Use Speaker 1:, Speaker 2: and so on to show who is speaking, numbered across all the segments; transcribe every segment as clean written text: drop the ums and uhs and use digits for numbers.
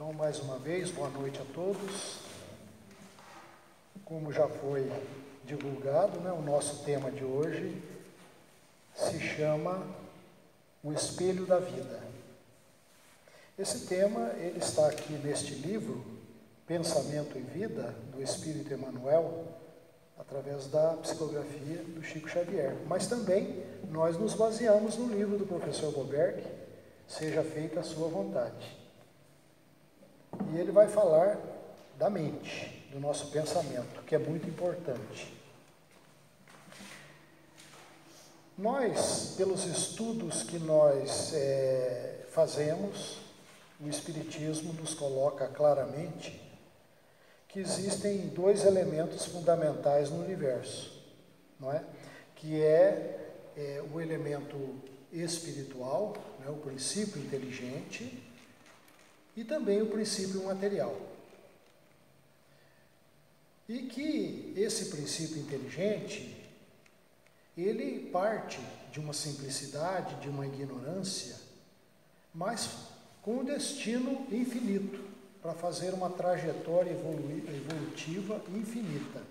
Speaker 1: Então, mais uma vez, boa noite a todos. Como já foi divulgado, o nosso tema de hoje se chama O Espelho da Vida. Esse tema, ele está aqui neste livro, Pensamento e Vida, do Espírito Emmanuel, através da psicografia do Chico Xavier. Mas também nós nos baseamos no livro do professor Boberg, Seja Feita a Sua Vontade. E ele vai falar da mente, do nosso pensamento, que é muito importante. Nós, pelos estudos que nós fazemos, o Espiritismo nos coloca claramente que existem dois elementos fundamentais no universo, não é? Que é o elemento espiritual, o princípio inteligente, e também o princípio material. E que esse princípio inteligente, ele parte de uma simplicidade, de uma ignorância, mas com um destino infinito, para fazer uma trajetória evolutiva infinita.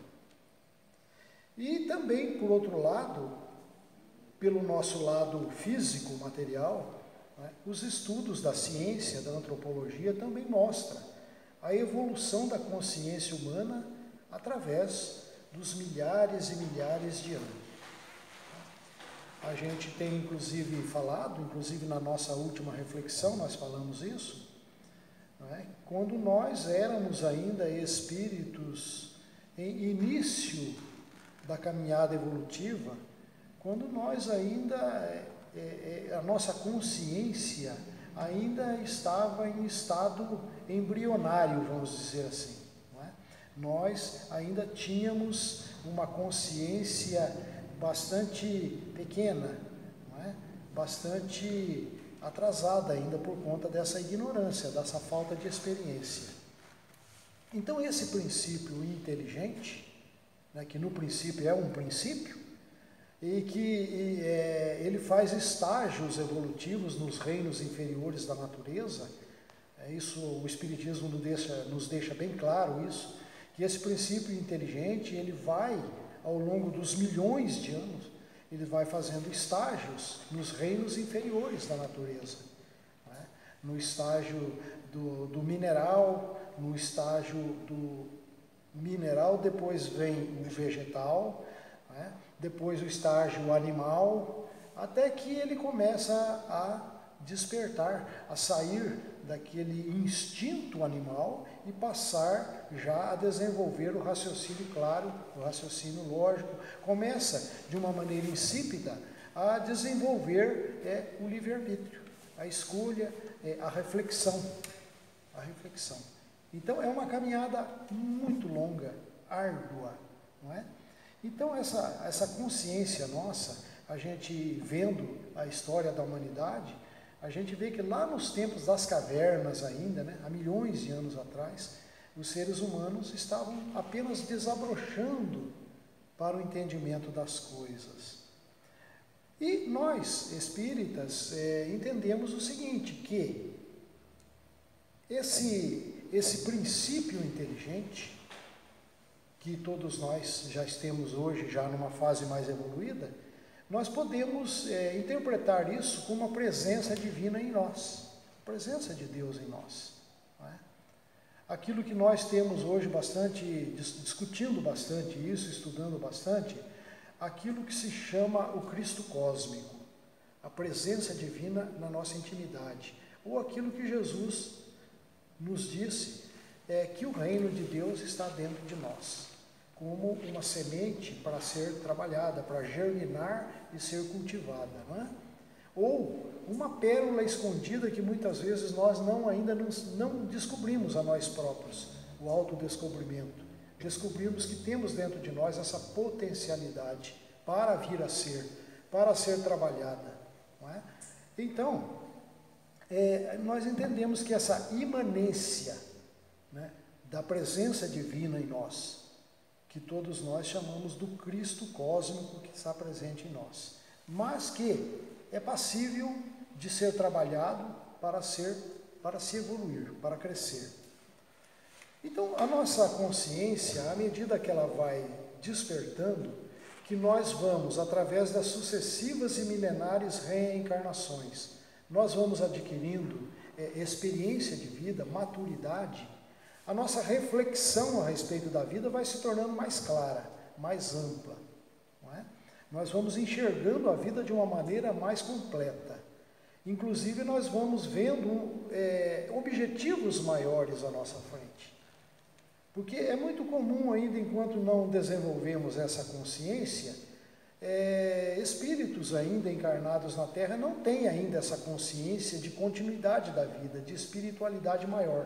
Speaker 1: E também, por outro lado, pelo nosso lado físico, material, os estudos da ciência, da antropologia, também mostram a evolução da consciência humana através dos milhares e milhares de anos. A gente tem inclusive falado, inclusive na nossa última reflexão nós falamos isso, quando nós éramos ainda espíritos em início da caminhada evolutiva, quando nós ainda, a nossa consciência ainda estava em estado embrionário, vamos dizer assim. Nós ainda tínhamos uma consciência bastante pequena, bastante atrasada ainda por conta dessa ignorância, dessa falta de experiência. Então esse princípio inteligente, que no princípio é um princípio, e que ele faz estágios evolutivos nos reinos inferiores da natureza, isso o Espiritismo nos deixa bem claro isso, que esse princípio inteligente, ele vai, ao longo dos milhões de anos, ele vai fazendo estágios nos reinos inferiores da natureza, no estágio do mineral, no estágio do mineral, depois vem o vegetal, depois o estágio animal, até que ele começa a despertar, a sair daquele instinto animal e passar já a desenvolver o raciocínio claro, o raciocínio lógico, começa de uma maneira insípida a desenvolver o livre-arbítrio, a escolha, a reflexão. Então é uma caminhada muito longa, árdua, não é? Então essa consciência nossa, a gente vendo a história da humanidade, a gente vê que lá nos tempos das cavernas ainda, há milhões de anos atrás, os seres humanos estavam apenas desabrochando para o entendimento das coisas. E nós, espíritas, entendemos o seguinte, que esse princípio inteligente, que todos nós já temos hoje, já numa fase mais evoluída, nós podemos interpretar isso como uma presença divina em nós, a presença de Deus em nós. Aquilo que nós temos hoje bastante, discutindo bastante isso, estudando bastante, aquilo que se chama o Cristo cósmico, a presença divina na nossa intimidade, ou aquilo que Jesus nos disse, que o reino de Deus está dentro de nós, como uma semente para ser trabalhada, para germinar e ser cultivada, Ou uma pérola escondida que muitas vezes nós ainda não descobrimos a nós próprios, o autodescobrimento. Descobrimos que temos dentro de nós essa potencialidade para vir a ser, para ser trabalhada, Então, nós entendemos que essa imanência, da presença divina em nós, que todos nós chamamos do Cristo cósmico que está presente em nós, mas que é passível de ser trabalhado para ser para se evoluir, para crescer. Então, a nossa consciência, à medida que ela vai despertando, que nós vamos, através das sucessivas e milenares reencarnações, nós vamos adquirindo experiência de vida, maturidade, a nossa reflexão a respeito da vida vai se tornando mais clara, mais ampla. Não é? Nós vamos enxergando a vida de uma maneira mais completa. Inclusive, nós vamos vendo objetivos maiores à nossa frente. Porque é muito comum ainda, enquanto não desenvolvemos essa consciência, espíritos ainda encarnados na Terra não têm ainda essa consciência de continuidade da vida, de espiritualidade maior.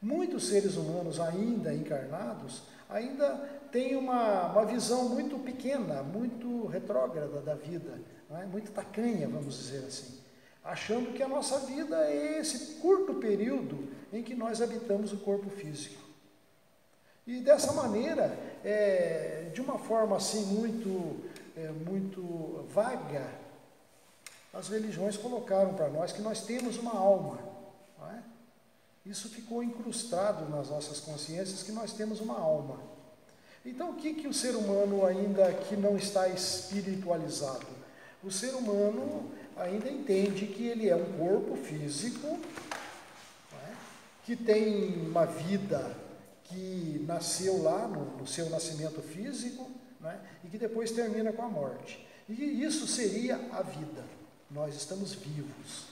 Speaker 1: Muitos seres humanos ainda encarnados ainda têm uma visão muito pequena, muito retrógrada da vida, não é? Muito tacanha, vamos dizer assim, achando que a nossa vida é esse curto período em que nós habitamos o corpo físico. E dessa maneira, de uma forma assim muito vaga, as religiões colocaram para nós que nós temos uma alma. Não é? Isso ficou incrustado nas nossas consciências, que nós temos uma alma. Então, o que o ser humano ainda que não está espiritualizado? O ser humano ainda entende que ele é um corpo físico, não é? Que tem uma vida que nasceu lá no seu nascimento físico, né, e que depois termina com a morte. E isso seria a vida. Nós estamos vivos.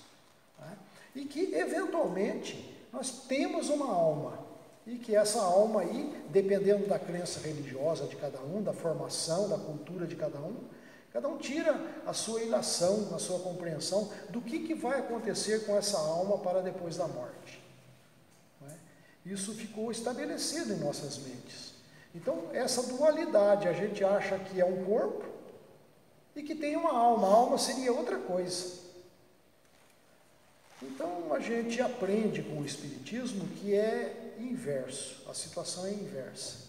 Speaker 1: Né, e que, eventualmente, nós temos uma alma. E que essa alma aí, dependendo da crença religiosa de cada um, da formação, da cultura de cada um tira a sua ilação, a sua compreensão do que vai acontecer com essa alma para depois da morte. Isso ficou estabelecido em nossas mentes. Então, essa dualidade, a gente acha que é um corpo e que tem uma alma. A alma seria outra coisa. Então, a gente aprende com o Espiritismo que é inverso, a situação é inversa.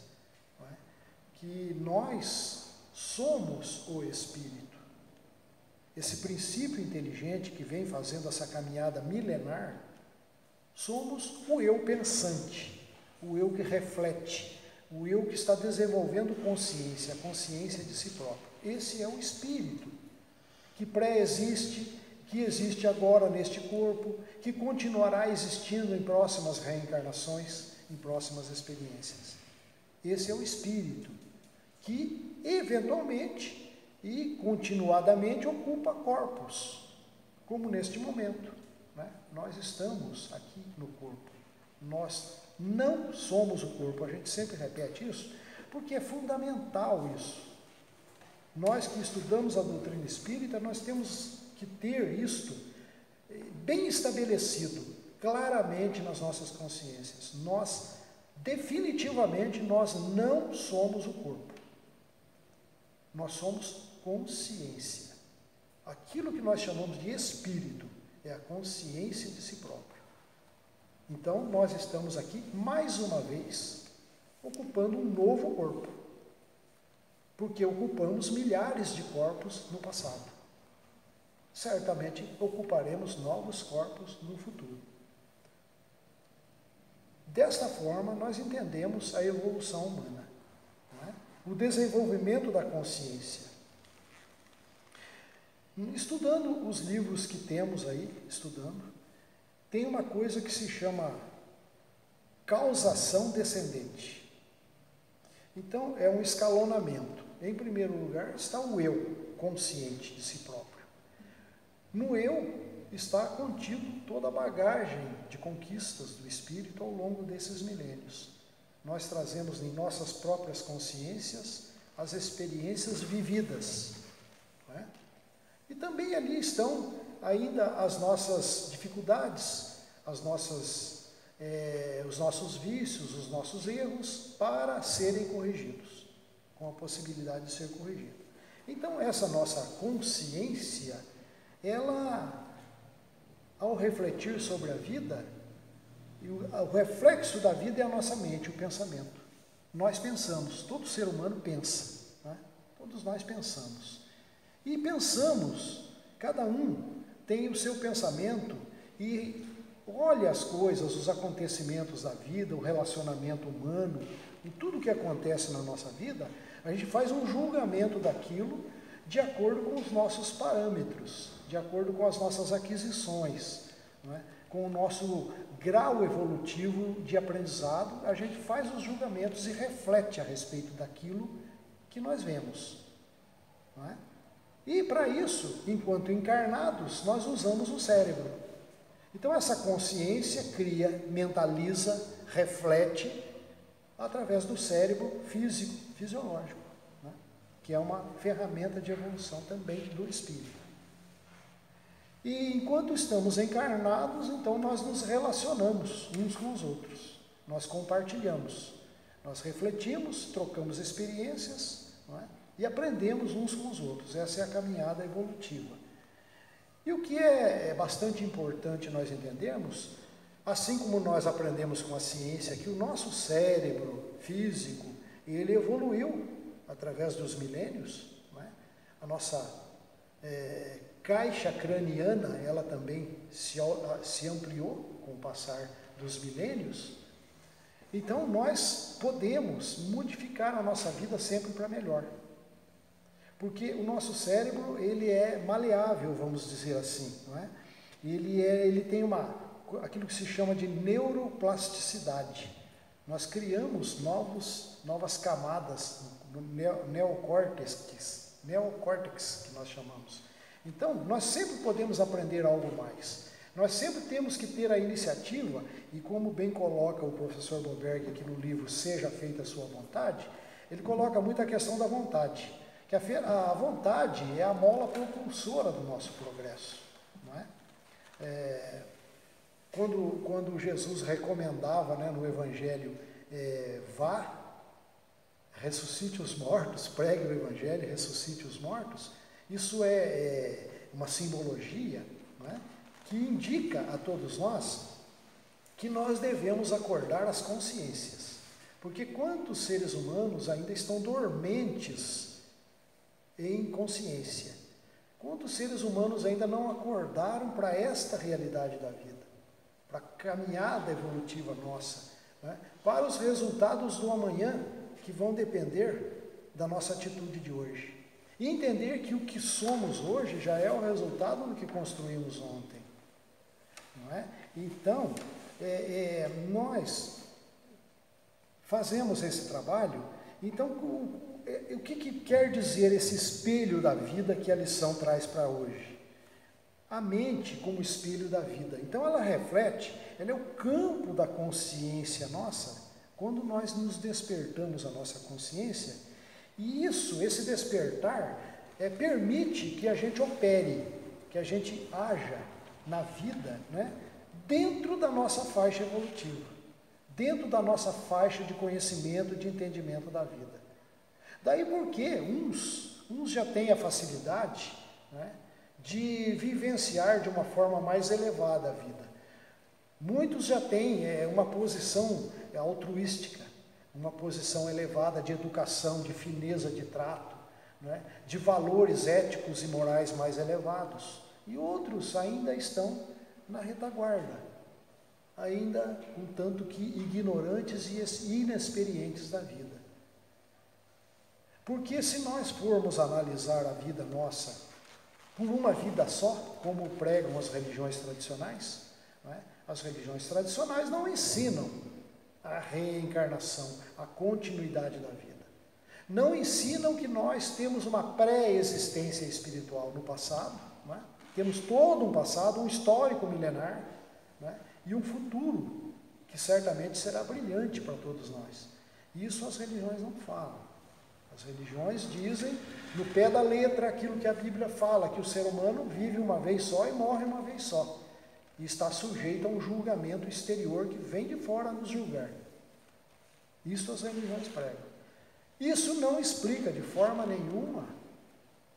Speaker 1: Não é? Que nós somos o Espírito. Esse princípio inteligente que vem fazendo essa caminhada milenar, somos o eu pensante, o eu que reflete, o eu que está desenvolvendo consciência, a consciência de si próprio. Esse é o espírito que pré-existe, que existe agora neste corpo, que continuará existindo em próximas reencarnações, em próximas experiências. Esse é o espírito que, eventualmente e continuadamente, ocupa corpos, como neste momento. Nós estamos aqui no corpo, nós não somos o corpo, a gente sempre repete isso, porque é fundamental isso. Nós que estudamos a doutrina espírita, nós temos que ter isto bem estabelecido, claramente nas nossas consciências. Definitivamente, nós não somos o corpo, nós somos consciência. Aquilo que nós chamamos de espírito, é a consciência de si próprio. Então, nós estamos aqui, mais uma vez, ocupando um novo corpo. Porque ocupamos milhares de corpos no passado. Certamente, ocuparemos novos corpos no futuro. Desta forma, nós entendemos a evolução humana. Não é? O desenvolvimento da consciência. Estudando os livros que temos aí, tem uma coisa que se chama causação descendente. Então, é um escalonamento. Em primeiro lugar está o eu, consciente de si próprio. No eu está contido toda a bagagem de conquistas do espírito ao longo desses milênios. Nós trazemos em nossas próprias consciências as experiências vividas, não é? E também ali estão ainda as nossas dificuldades, os nossos vícios, os nossos erros, para serem corrigidos, com a possibilidade de ser corrigido. Então, essa nossa consciência, ela, ao refletir sobre a vida, o reflexo da vida é a nossa mente, o pensamento. Nós pensamos, todo ser humano pensa, né? Todos nós pensamos. E pensamos, cada um tem o seu pensamento e olha as coisas, os acontecimentos da vida, o relacionamento humano, e tudo que acontece na nossa vida, a gente faz um julgamento daquilo de acordo com os nossos parâmetros, de acordo com as nossas aquisições, não é? Com o nosso grau evolutivo de aprendizado, a gente faz os julgamentos e reflete a respeito daquilo que nós vemos, não é? E para isso, enquanto encarnados, nós usamos o cérebro. Então essa consciência cria, mentaliza, reflete através do cérebro físico, fisiológico, né? Que é uma ferramenta de evolução também do espírito. E enquanto estamos encarnados, então nós nos relacionamos uns com os outros, nós compartilhamos, nós refletimos, trocamos experiências, não é? E aprendemos uns com os outros. Essa é a caminhada evolutiva. E o que é bastante importante nós entendermos, assim como nós aprendemos com a ciência que o nosso cérebro físico, ele evoluiu através dos milênios, não é? A nossa caixa craniana, ela também se ampliou com o passar dos milênios. Então nós podemos modificar a nossa vida sempre para melhor. Porque o nosso cérebro, ele é maleável, vamos dizer assim, não é? Ele tem aquilo que se chama de neuroplasticidade. Nós criamos novas camadas no neocórtex, que nós chamamos. Então, nós sempre podemos aprender algo mais. Nós sempre temos que ter a iniciativa, e como bem coloca o professor Boberg aqui no livro Seja Feita a Sua Vontade, ele coloca muito a questão da vontade. Que a vontade é a mola propulsora do nosso progresso, não é? Quando Jesus recomendava, né, no Evangelho, vá, ressuscite os mortos, pregue o Evangelho, ressuscite os mortos, isso é uma simbologia, não é? Que indica a todos nós que nós devemos acordar as consciências, porque quantos seres humanos ainda estão dormentes em consciência? Quantos seres humanos ainda não acordaram para esta realidade da vida, para a caminhada evolutiva nossa, né? Para os resultados do amanhã, que vão depender da nossa atitude de hoje. E entender que o que somos hoje já é o resultado do que construímos ontem, não é? Então, nós fazemos esse trabalho. Então, o que quer dizer esse espelho da vida que a lição traz para hoje? A mente como espelho da vida. Então ela reflete, ela é o campo da consciência nossa, quando nós nos despertamos a nossa consciência, e esse despertar, permite que a gente opere, que a gente haja na vida, né, dentro da nossa faixa evolutiva, dentro da nossa faixa de conhecimento, de entendimento da vida. Daí porque uns já têm a facilidade, né, de vivenciar de uma forma mais elevada a vida. Muitos já têm uma posição altruística, uma posição elevada de educação, de fineza de trato, né, de valores éticos e morais mais elevados. E outros ainda estão na retaguarda, ainda um tanto que ignorantes e inexperientes da vida. Porque se nós formos analisar a vida nossa por uma vida só, como pregam as religiões tradicionais, não é? As religiões tradicionais não ensinam a reencarnação, a continuidade da vida. Não ensinam que nós temos uma pré-existência espiritual no passado, não é? Temos todo um passado, um histórico milenar, não é? E um futuro que certamente será brilhante para todos nós. Isso as religiões não falam. As religiões dizem, no pé da letra, aquilo que a Bíblia fala, que o ser humano vive uma vez só e morre uma vez só. E está sujeito a um julgamento exterior que vem de fora nos julgar. Isso as religiões pregam. Isso não explica de forma nenhuma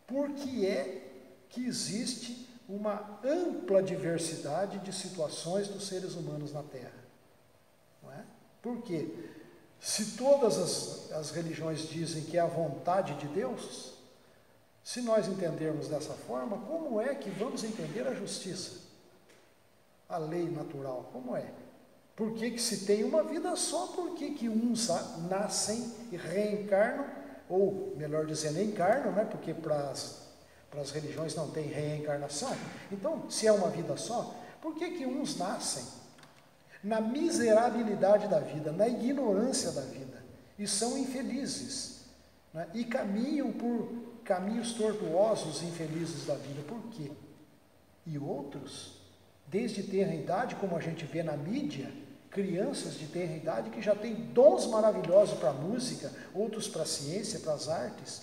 Speaker 1: por que é que existe uma ampla diversidade de situações dos seres humanos na Terra. Não é? Por quê? Se todas as religiões dizem que é a vontade de Deus, se nós entendermos dessa forma, como é que vamos entender a justiça? a lei natural, como é? Por que se tem uma vida só? Por que uns nascem e reencarnam, ou melhor dizendo, encarnam, né? Porque para as religiões não tem reencarnação. Então, se é uma vida só, por que uns nascem na miserabilidade da vida, na ignorância da vida, e são infelizes, né? E caminham por caminhos tortuosos e infelizes da vida? Por quê? E outros, desde tenra idade, como a gente vê na mídia, crianças de tenra idade que já têm dons maravilhosos para a música, outros para a ciência, para as artes,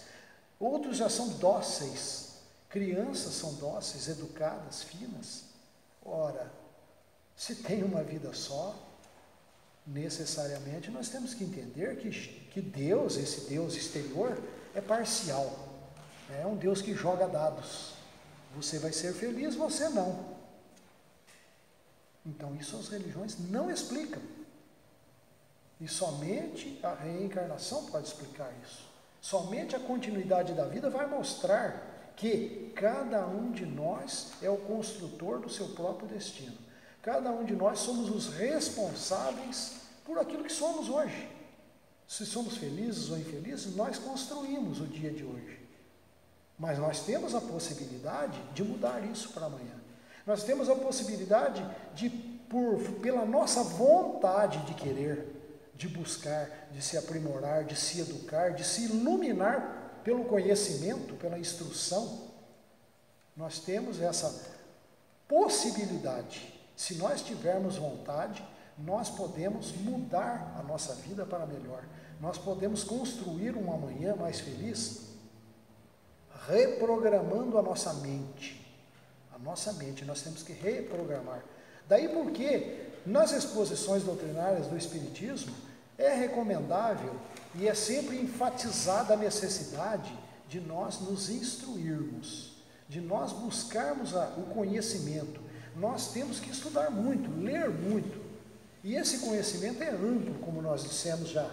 Speaker 1: outros já são dóceis, crianças são dóceis, educadas, finas. Ora, se tem uma vida só, necessariamente nós temos que entender que Deus, esse Deus exterior, é parcial, é um Deus que joga dados, você vai ser feliz, você não. Então isso as religiões não explicam, e somente a reencarnação pode explicar isso. Somente a continuidade da vida vai mostrar que cada um de nós é o construtor do seu próprio destino. Cada um de nós somos os responsáveis por aquilo que somos hoje. Se somos felizes ou infelizes, nós construímos o dia de hoje. Mas nós temos a possibilidade de mudar isso para amanhã. Nós temos a possibilidade de, pela nossa vontade de querer, de buscar, de se aprimorar, de se educar, de se iluminar pelo conhecimento, pela instrução, nós temos essa possibilidade. Se nós tivermos vontade, nós podemos mudar a nossa vida para melhor. Nós podemos construir um amanhã mais feliz, reprogramando a nossa mente. A nossa mente, nós temos que reprogramar. Daí porque nas exposições doutrinárias do Espiritismo é recomendável e é sempre enfatizada a necessidade de nós nos instruirmos, de nós buscarmos o conhecimento. Nós temos que estudar muito, ler muito. E esse conhecimento é amplo, como nós dissemos já.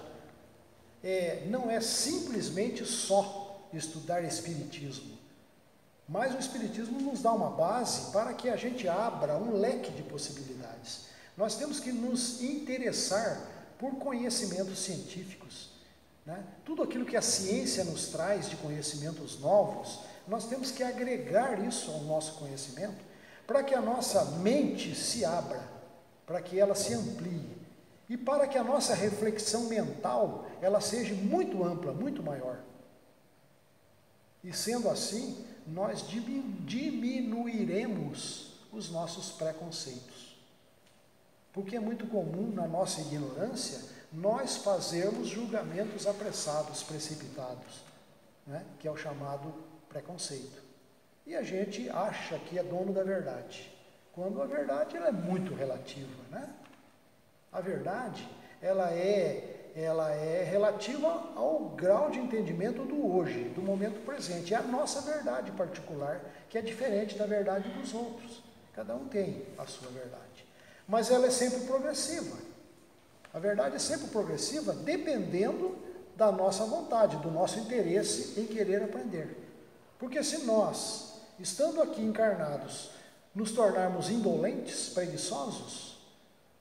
Speaker 1: Não é simplesmente só estudar Espiritismo. Mas o Espiritismo nos dá uma base para que a gente abra um leque de possibilidades. Nós temos que nos interessar por conhecimentos científicos, né? Tudo aquilo que a ciência nos traz de conhecimentos novos, nós temos que agregar isso ao nosso conhecimento para que a nossa mente se abra, para que ela se amplie e para que a nossa reflexão mental ela seja muito ampla, muito maior. E sendo assim, nós diminuiremos os nossos preconceitos. Porque é muito comum, na nossa ignorância, nós fazermos julgamentos apressados, precipitados, né? Que é o chamado preconceito. E a gente acha que é dono da verdade, quando a verdade ela é muito relativa, né? A verdade, ela é relativa ao grau de entendimento do hoje, do momento presente. É a nossa verdade particular, que é diferente da verdade dos outros. Cada um tem a sua verdade. Mas ela é sempre progressiva. A verdade é sempre progressiva, dependendo da nossa vontade, do nosso interesse em querer aprender. Porque se nós, estando aqui encarnados, nos tornarmos indolentes, preguiçosos,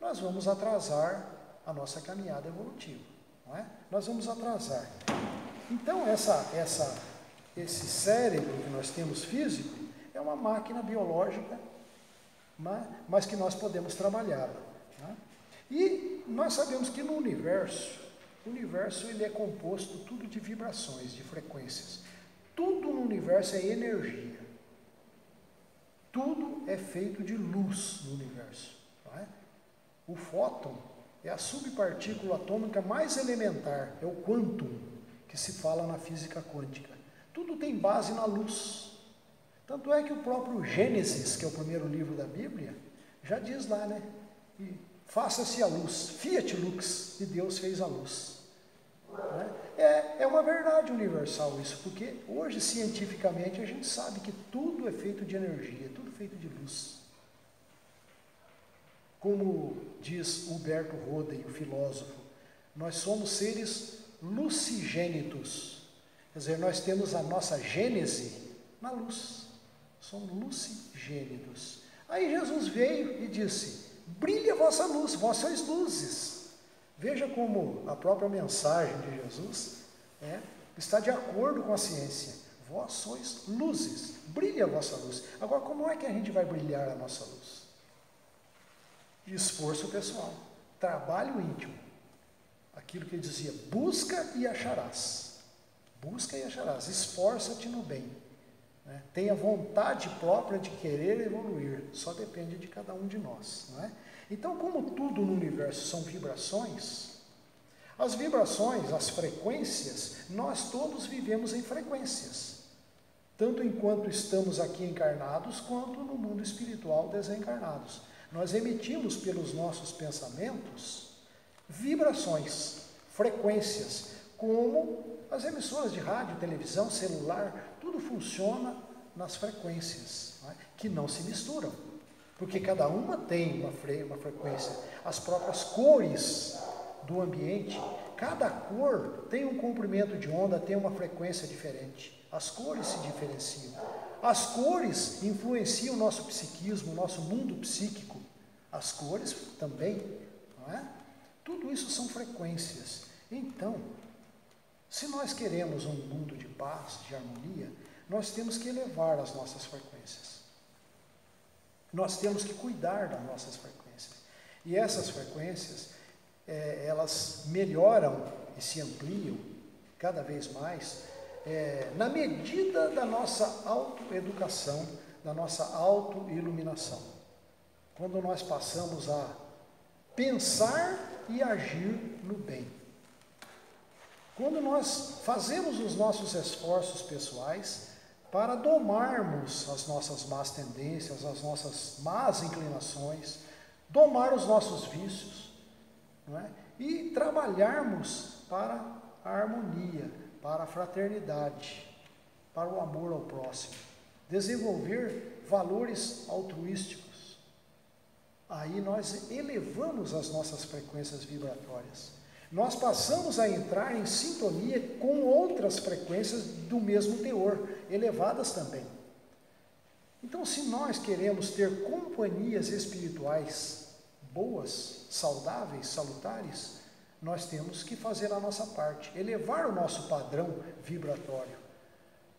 Speaker 1: nós vamos atrasar a nossa caminhada evolutiva, não é? Nós vamos atrasar. Então, esse cérebro que nós temos físico é uma máquina biológica, mas que nós podemos trabalhá-la, né? E nós sabemos que no universo, o universo ele é composto tudo de vibrações, de frequências. Tudo no universo é energia. Tudo é feito de luz no universo, não é? O fóton é a subpartícula atômica mais elementar, é o quantum, que se fala na física quântica. Tudo tem base na luz. Tanto é que o próprio Gênesis, que é o primeiro livro da Bíblia, já diz lá, né? E faça-se a luz, fiat lux, e Deus fez a luz. É uma verdade universal isso, porque hoje, cientificamente, a gente sabe que tudo é feito de energia, tudo feito de luz. Como diz Humberto Roden, o filósofo, nós somos seres lucigênitos. Quer dizer, nós temos a nossa gênese na luz. Somos lucigênitos. Aí Jesus veio e disse: brilhe a vossa luz, vós sois luzes. Veja como a própria mensagem de Jesus está de acordo com a ciência. Vós sois luzes, brilhe a vossa luz. Agora, como é que a gente vai brilhar a nossa luz? Esforço pessoal, trabalho íntimo. Aquilo que ele dizia: busca e acharás. Busca e acharás, esforça-te no bem. Tenha vontade própria de querer evoluir, só depende de cada um de nós. Não é? Então, como tudo no universo são vibrações, as vibrações, as frequências, nós todos vivemos em frequências, tanto enquanto estamos aqui encarnados, quanto no mundo espiritual desencarnados. Nós emitimos pelos nossos pensamentos vibrações, frequências, como as emissoras de rádio, televisão, celular, tudo funciona nas frequências, que não se misturam, porque cada uma tem uma frequência. As próprias cores do ambiente, cada cor tem um comprimento de onda, tem uma frequência diferente. As cores se diferenciam. As cores influenciam o nosso psiquismo, o nosso mundo psíquico. As cores também, não é? Tudo isso são frequências. Então, se nós queremos um mundo de paz, de harmonia, nós temos que elevar as nossas frequências. Nós temos que cuidar das nossas frequências. E essas frequências, elas melhoram e se ampliam cada vez mais na medida da nossa autoeducação, da nossa autoiluminação. Quando nós passamos a pensar e agir no bem. Quando nós fazemos os nossos esforços pessoais para domarmos as nossas más tendências, as nossas más inclinações, domar os nossos vícios, não é? E trabalharmos para a harmonia, para a fraternidade, para o amor ao próximo, desenvolver valores altruísticos. Aí nós elevamos as nossas frequências vibratórias. Nós passamos a entrar em sintonia com outras frequências do mesmo teor, elevadas também. Então, se nós queremos ter companhias espirituais boas, saudáveis, salutares, nós temos que fazer a nossa parte, elevar o nosso padrão vibratório.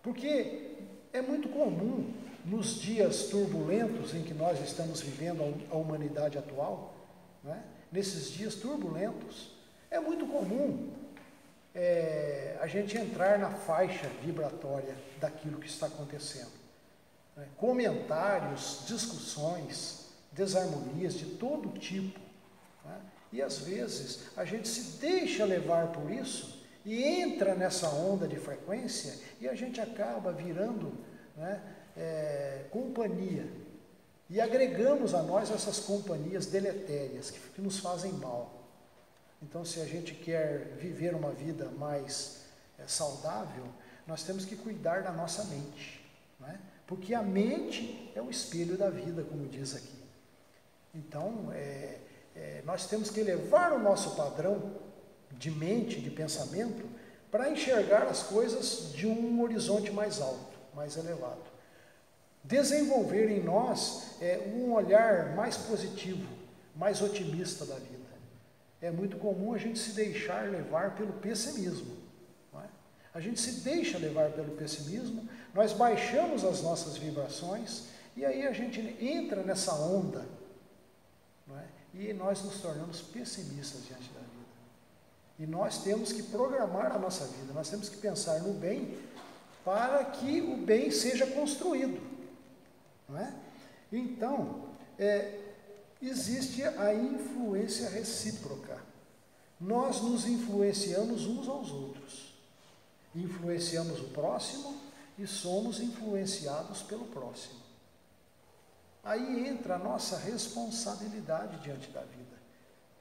Speaker 1: Porque é muito comum, nos dias turbulentos em que nós estamos vivendo a humanidade atual, né? Nesses dias turbulentos, é muito comum a gente entrar na faixa vibratória daquilo que está acontecendo. Né? Comentários, discussões, desarmonias de todo tipo. Né? E às vezes a gente se deixa levar por isso e entra nessa onda de frequência e a gente acaba virando, né, companhia. E agregamos a nós essas companhias deletérias que nos fazem mal. Então, se a gente quer viver uma vida mais saudável, nós temos que cuidar da nossa mente, né? Porque a mente é o espelho da vida, como diz aqui. Então, nós temos que elevar o nosso padrão de mente, de pensamento, para enxergar as coisas de um horizonte mais alto, mais elevado. Desenvolver em nós um olhar mais positivo, mais otimista da vida. É muito comum a gente se deixar levar pelo pessimismo. Não é? A gente se deixa levar pelo pessimismo, nós baixamos as nossas vibrações e aí a gente entra nessa onda, não é? E nós nos tornamos pessimistas diante da vida. E nós temos que programar a nossa vida, nós temos que pensar no bem para que o bem seja construído. Não é? Então, existe a influência recíproca. Nós nos influenciamos uns aos outros. Influenciamos o próximo e somos influenciados pelo próximo. Aí entra a nossa responsabilidade diante da vida.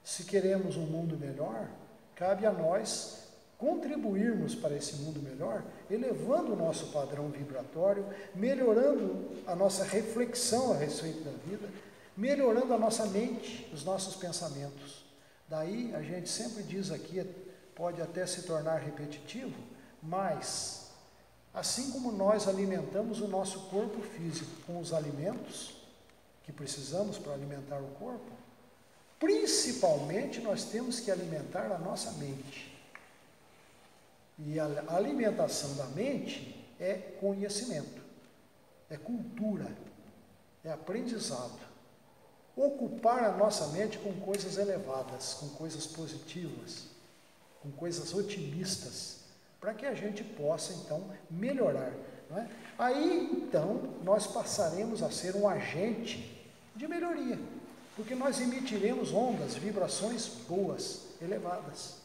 Speaker 1: Se queremos um mundo melhor, cabe a nós contribuirmos para esse mundo melhor, elevando o nosso padrão vibratório, melhorando a nossa reflexão a respeito da vida, melhorando a nossa mente, os nossos pensamentos. Daí a gente sempre diz aqui, pode até se tornar repetitivo, mas assim como nós alimentamos o nosso corpo físico com os alimentos, que precisamos para alimentar o corpo, principalmente nós temos que alimentar a nossa mente. E a alimentação da mente é conhecimento, é cultura, é aprendizado. Ocupar a nossa mente com coisas elevadas, com coisas positivas, com coisas otimistas, para que a gente possa, então, melhorar. Não é? Aí, então, nós passaremos a ser um agente de melhoria, porque nós emitiremos ondas, vibrações boas, elevadas.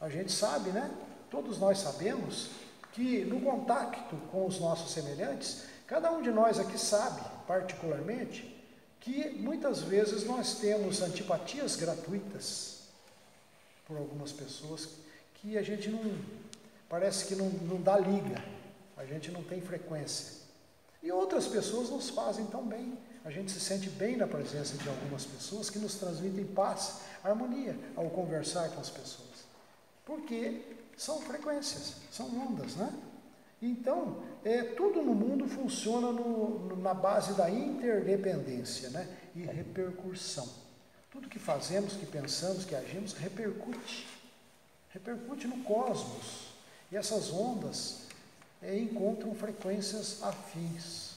Speaker 1: A gente sabe, né? Todos nós sabemos que no contato com os nossos semelhantes, cada um de nós aqui sabe, particularmente, que muitas vezes nós temos antipatias gratuitas por algumas pessoas que a gente não, parece que não dá liga, a gente não tem frequência. E outras pessoas nos fazem tão bem, a gente se sente bem na presença de algumas pessoas que nos transmitem paz, harmonia ao conversar com as pessoas, porque são frequências, são ondas, né? Então, tudo no mundo funciona na base da interdependência, né? E repercussão. Tudo que fazemos, que pensamos, que agimos, repercute no cosmos. E essas ondas encontram frequências afins.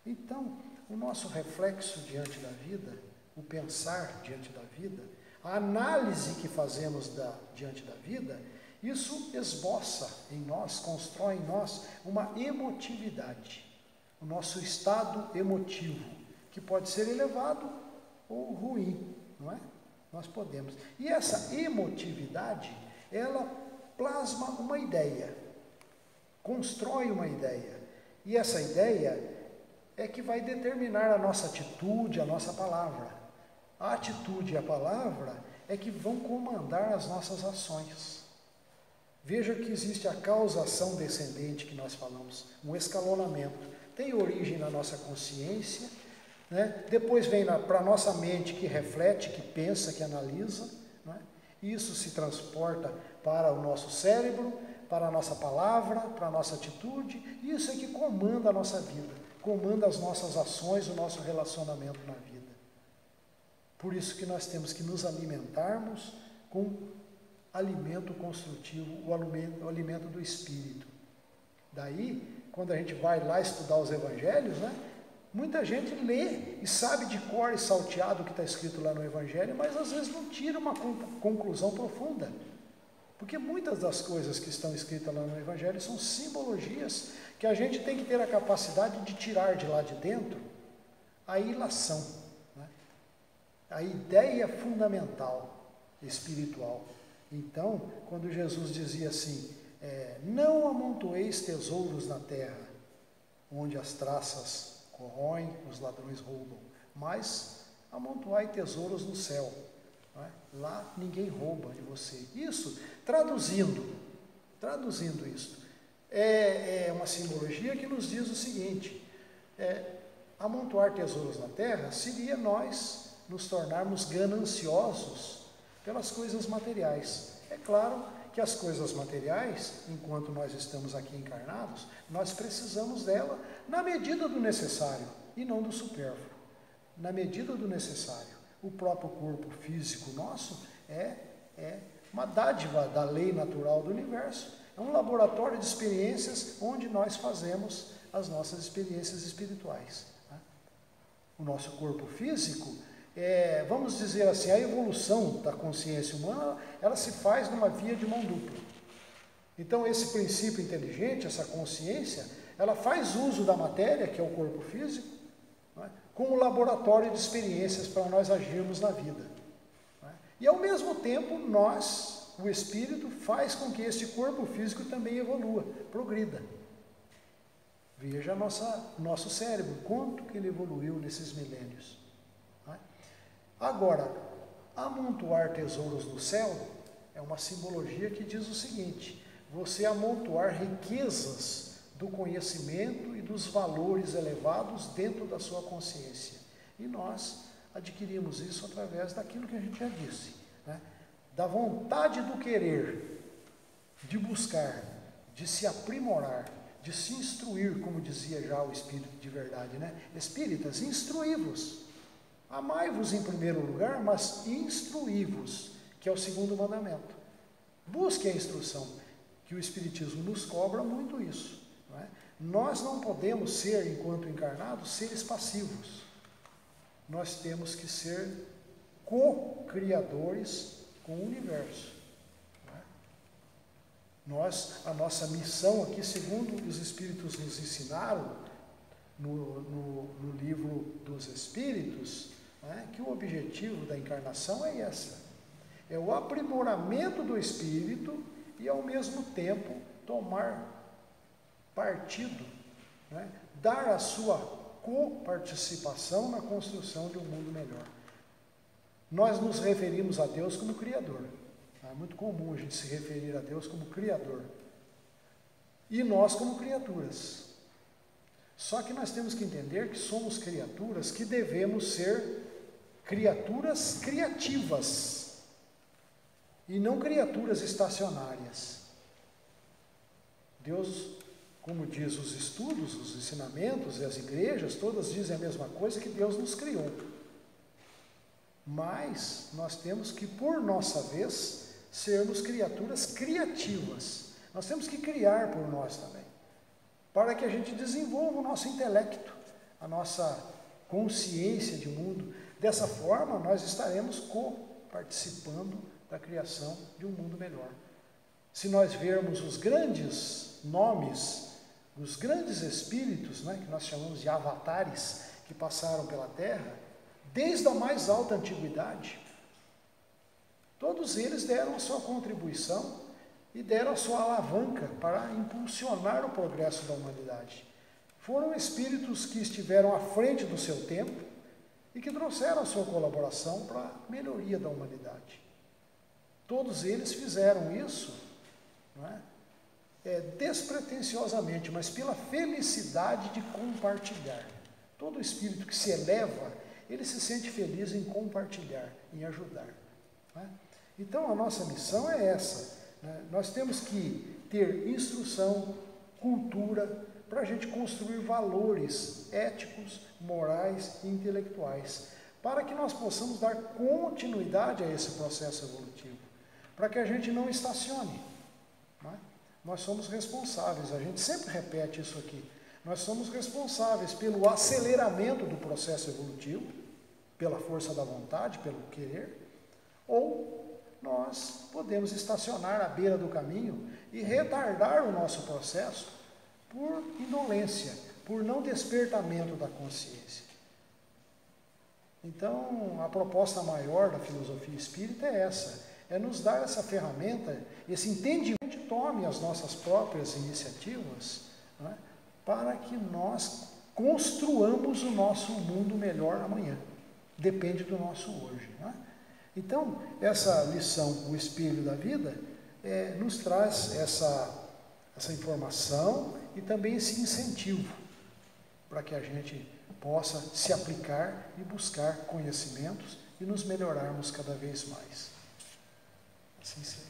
Speaker 1: Então, o nosso reflexo diante da vida, o pensar diante da vida, a análise que fazemos diante da vida, isso esboça em nós, constrói em nós uma emotividade, o nosso estado emotivo, que pode ser elevado ou ruim, não é? Nós podemos. E essa emotividade, ela plasma uma ideia, constrói uma ideia, e essa ideia é que vai determinar a nossa atitude, a nossa palavra. A atitude e a palavra é que vão comandar as nossas ações. Veja que existe a causação descendente que nós falamos, um escalonamento. Tem origem na nossa consciência, né? Depois vem para a nossa mente que reflete, que pensa, que analisa, né? Isso se transporta para o nosso cérebro, para a nossa palavra, para a nossa atitude. Isso é que comanda a nossa vida, comanda as nossas ações, o nosso relacionamento na vida. Por isso que nós temos que nos alimentarmos com alimento construtivo, o alimento do Espírito. Daí, quando a gente vai lá estudar os Evangelhos, né, muita gente lê e sabe de cor e salteado o que está escrito lá no Evangelho, mas às vezes não tira uma conclusão profunda. Porque muitas das coisas que estão escritas lá no Evangelho são simbologias que a gente tem que ter a capacidade de tirar de lá de dentro a ilação. A ideia fundamental, espiritual. Então, quando Jesus dizia assim, não amontoeis tesouros na terra, onde as traças corroem, os ladrões roubam, mas amontoai tesouros no céu. Não é? Lá ninguém rouba de você. Isso, traduzindo isso, é uma simbologia que nos diz o seguinte, amontoar tesouros na terra seria nós nos tornarmos gananciosos pelas coisas materiais. É claro que as coisas materiais, enquanto nós estamos aqui encarnados, nós precisamos dela na medida do necessário e não do supérfluo. Na medida do necessário. O próprio corpo físico nosso é uma dádiva da lei natural do universo. É um laboratório de experiências onde nós fazemos as nossas experiências espirituais. O nosso corpo físico vamos dizer assim, a evolução da consciência humana, ela se faz numa via de mão dupla. Então, esse princípio inteligente, essa consciência, ela faz uso da matéria, que é o corpo físico, não é? Como laboratório de experiências para nós agirmos na vida. Não é? E, ao mesmo tempo, nós, o espírito, faz com que esse corpo físico também evolua, progrida. Veja nosso cérebro, quanto que ele evoluiu nesses milênios. Agora, amontoar tesouros no céu é uma simbologia que diz o seguinte, você amontoar riquezas do conhecimento e dos valores elevados dentro da sua consciência. E nós adquirimos isso através daquilo que a gente já disse, né? Da vontade do querer, de buscar, de se aprimorar, de se instruir, como dizia já o Espírito de verdade, né? Espíritas, instruí-vos. Amai-vos em primeiro lugar, mas instruí-vos, que é o segundo mandamento. Busque a instrução, que o Espiritismo nos cobra muito isso. Não é? Nós não podemos ser, enquanto encarnados, seres passivos. Nós temos que ser co-criadores com o universo. A nossa missão aqui, segundo os Espíritos nos ensinaram, no livro dos Espíritos, que o objetivo da encarnação é essa. É o aprimoramento do espírito e, ao mesmo tempo, tomar partido, dar a sua coparticipação na construção de um mundo melhor. Nós nos referimos a Deus como Criador. É muito comum a gente se referir a Deus como Criador. E nós como criaturas. Só que nós temos que entender que somos criaturas que devemos ser criaturas criativas e não criaturas estacionárias. Deus, como diz os estudos, os ensinamentos e as igrejas, todas dizem a mesma coisa, que Deus nos criou. Mas nós temos que, por nossa vez, sermos criaturas criativas. Nós temos que criar por nós também, para que a gente desenvolva o nosso intelecto, a nossa consciência de mundo. Dessa forma, nós estaremos participando da criação de um mundo melhor. Se nós vermos os grandes nomes, os grandes espíritos, que nós chamamos de avatares, que passaram pela Terra, desde a mais alta antiguidade, todos eles deram a sua contribuição e deram a sua alavanca para impulsionar o progresso da humanidade. Foram espíritos que estiveram à frente do seu tempo e que trouxeram a sua colaboração para a melhoria da humanidade. Todos eles fizeram isso, despretensiosamente, mas pela felicidade de compartilhar. Todo espírito que se eleva, ele se sente feliz em compartilhar, em ajudar. Então, a nossa missão é essa. Nós temos que ter instrução, cultura, para a gente construir valores éticos, morais e intelectuais, para que nós possamos dar continuidade a esse processo evolutivo, para que a gente não estacione. Nós somos responsáveis, a gente sempre repete isso aqui, nós somos responsáveis pelo aceleramento do processo evolutivo, pela força da vontade, pelo querer, ou nós podemos estacionar à beira do caminho e retardar o nosso processo por indolência, por não despertamento da consciência. Então, a proposta maior da filosofia espírita é essa, é nos dar essa ferramenta, esse entendimento, que tome as nossas próprias iniciativas, para que nós construamos o nosso mundo melhor amanhã. Depende do nosso hoje. Então, essa lição, o espelho da vida, nos traz essa informação e também esse incentivo para que a gente possa se aplicar e buscar conhecimentos e nos melhorarmos cada vez mais. Assim seja.